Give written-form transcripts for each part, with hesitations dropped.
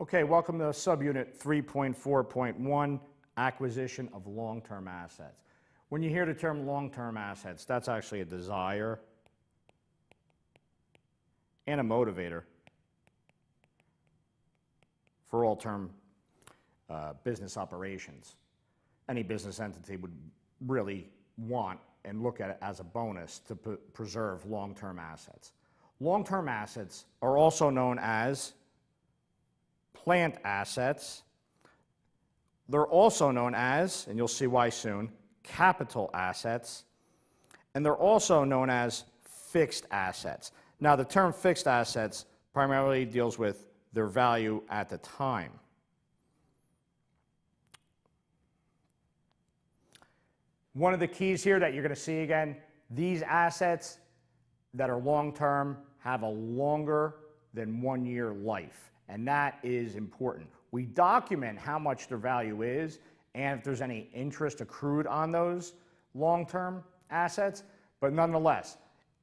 Okay, welcome to subunit 3.4.1, acquisition of long-term assets. When you hear the term long-term assets, that's actually a desire and a motivator for all-term business operations. Any business entity would really want and look at it as a bonus to preserve long-term assets. Long-term assets are also known as plant assets. They're also known as, and you'll see why soon, capital assets, and they're also known as fixed assets. Now, the term fixed assets primarily deals with their value at the time. One of the keys here that you're going to see again, these assets that are long-term have a longer than 1 year life, and that is important. We document how much their value is and if there's any interest accrued on those long-term assets, but nonetheless,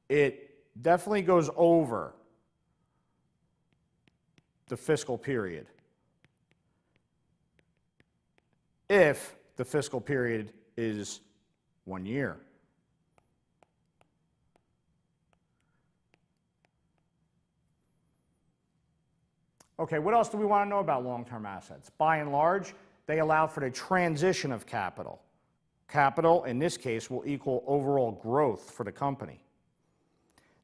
it definitely goes over the fiscal period if the fiscal period is 1 year. Okay, what else do we want to know about long-term assets? By and large, they allow for the transition of capital. Capital, in this case, will equal overall growth for the company.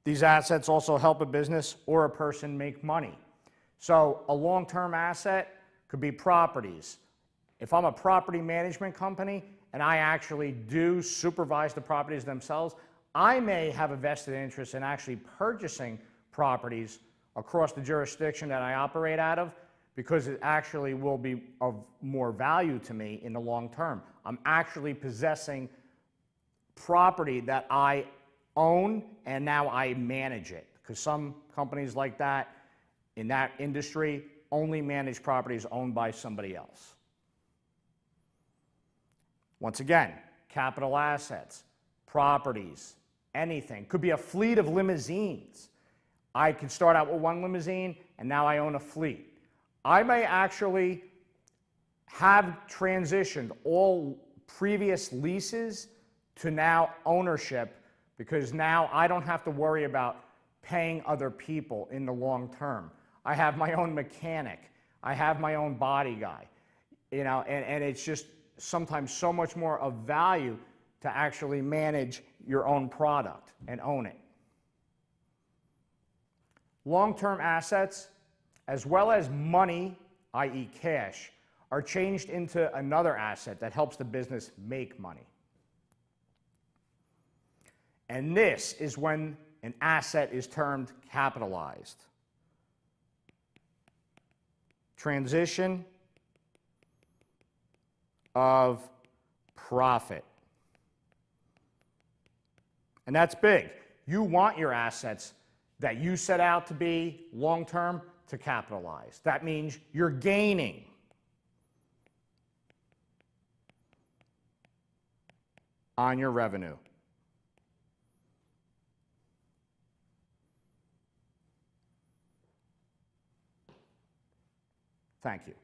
These assets also help a business or a person make money. So a long-term asset could be properties. If I'm a property management company and I actually do supervise the properties themselves, I may have a vested interest in actually purchasing properties across the jurisdiction that I operate out of because it actually will be of more value to me in the long term. I'm actually possessing property that I own and now I manage it, because some companies like that in that industry only manage properties owned by somebody else. Once again, capital assets, properties, anything. Could be a fleet of limousines. I could start out with one limousine and now I own a fleet. I may actually have transitioned all previous leases to now ownership, because now I don't have to worry about paying other people in the long term. I have my own mechanic. I have my own body guy. You know, and it's just sometimes so much more of value to actually manage your own product and own it. Long-term assets, as well as money, i.e. cash, are changed into another asset that helps the business make money. And this is when an asset is termed capitalized. Transition of profit. And that's big. You want your assets that you set out to be long-term to capitalize. That means you're gaining. On your revenue. Thank you.